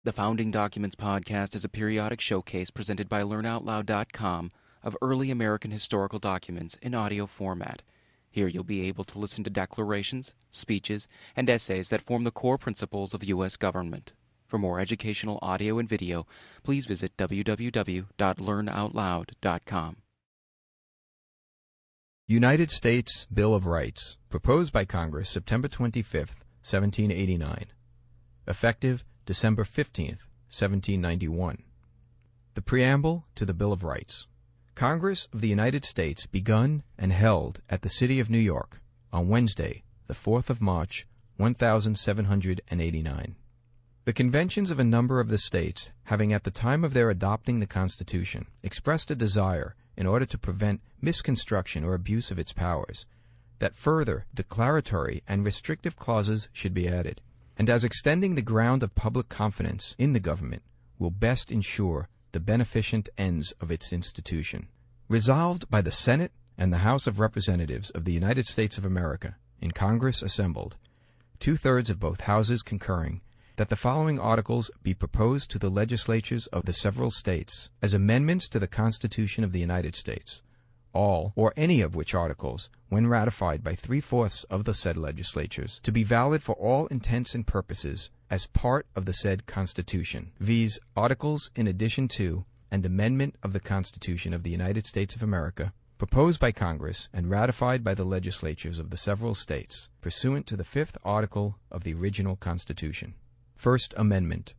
The Founding Documents podcast is a periodic showcase presented by LearnOutLoud.com of early American historical documents in audio format. Here you'll be able to listen to declarations, speeches, and essays that form the core principles of U.S. government. For more educational audio and video, please visit www.learnoutloud.com. United States Bill of Rights, proposed by Congress September 25, 1789. Effective December 15, 1791. The Preamble to the Bill of Rights. Congress of the United States begun and held at the city of New York on Wednesday, the 4th of March, 1789. The conventions of a number of the states, having at the time of their adopting the Constitution expressed a desire, in order to prevent misconstruction or abuse of its powers, that further declaratory and restrictive clauses should be added, and as extending the ground of public confidence in the government will best ensure the beneficent ends of its institution. Resolved by the Senate and the House of Representatives of the United States of America, in Congress assembled, 2/3 of both houses concurring, that the following articles be proposed to the legislatures of the several states as amendments to the Constitution of the United States, all or any of which articles, when ratified by 3/4 of the said legislatures, to be valid for all intents and purposes as part of the said Constitution, viz. Articles in addition to and amendment of the Constitution of the United States of America, proposed by Congress and ratified by the legislatures of the several states, pursuant to the 5th article of the original Constitution. First Amendment.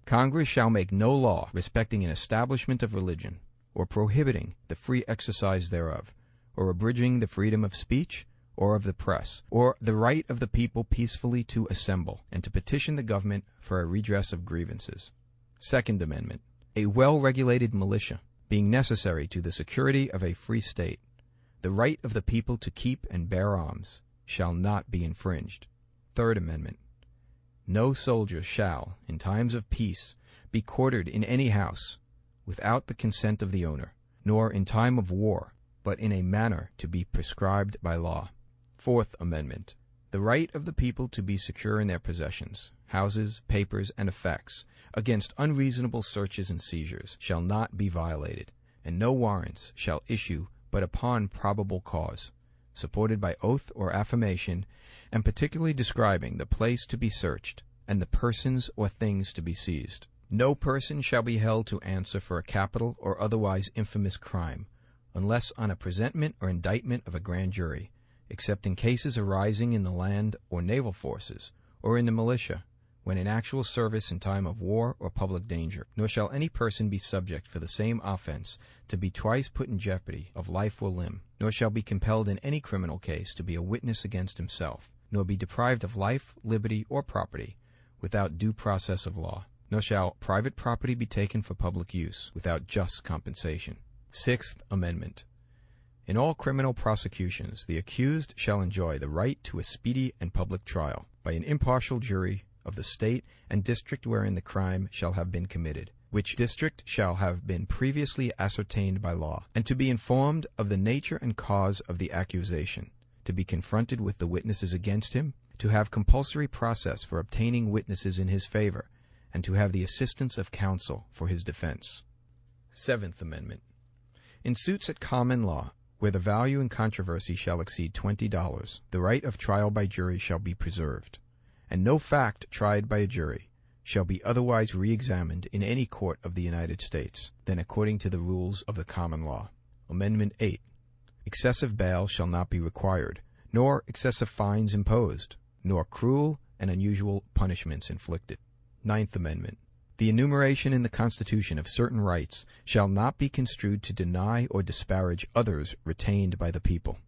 Congress shall make no law respecting an establishment of religion, or prohibiting the free exercise thereof, or abridging the freedom of speech, or of the press, or the right of the people peacefully to assemble, and to petition the government for a redress of grievances. Second Amendment. A well-regulated militia, being necessary to the security of a free state, the right of the people to keep and bear arms shall not be infringed. Third Amendment. No soldier shall, in times of peace, be quartered in any house without the consent of the owner, nor in time of war, but in a manner to be prescribed by law. Fourth Amendment. The right of the people to be secure in their possessions, houses, papers, and effects, against unreasonable searches and seizures, shall not be violated, and no warrants shall issue but upon probable cause, supported by oath or affirmation, and particularly describing the place to be searched, and the persons or things to be seized. No person shall be held to answer for a capital or otherwise infamous crime, unless on a presentment or indictment of a grand jury, except in cases arising in the land or naval forces, or in the militia, when in actual service in time of war or public danger. Nor shall any person be subject for the same offense to be twice put in jeopardy of life or limb, nor shall be compelled in any criminal case to be a witness against himself, nor be deprived of life, liberty, or property without due process of law, nor shall private property be taken for public use without just compensation. Sixth Amendment. In all criminal prosecutions, the accused shall enjoy the right to a speedy and public trial by an impartial jury of the state and district wherein the crime shall have been committed, which district shall have been previously ascertained by law, and to be informed of the nature and cause of the accusation, to be confronted with the witnesses against him, to have compulsory process for obtaining witnesses in his favor, and to have the assistance of counsel for his defense. Seventh Amendment. In suits at common law, where the value in controversy shall exceed $20, the right of trial by jury shall be preserved, and no fact tried by a jury shall be otherwise re-examined in any court of the United States than according to the rules of the common law. Amendment 8. Excessive bail shall not be required, nor excessive fines imposed, nor cruel and unusual punishments inflicted. Ninth Amendment. The enumeration in the Constitution of certain rights shall not be construed to deny or disparage others retained by the people.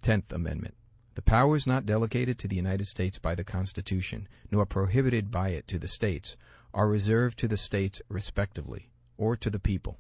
10th Amendment. The powers not delegated to the United States by the Constitution, nor prohibited by it to the states, are reserved to the states respectively, or to the people.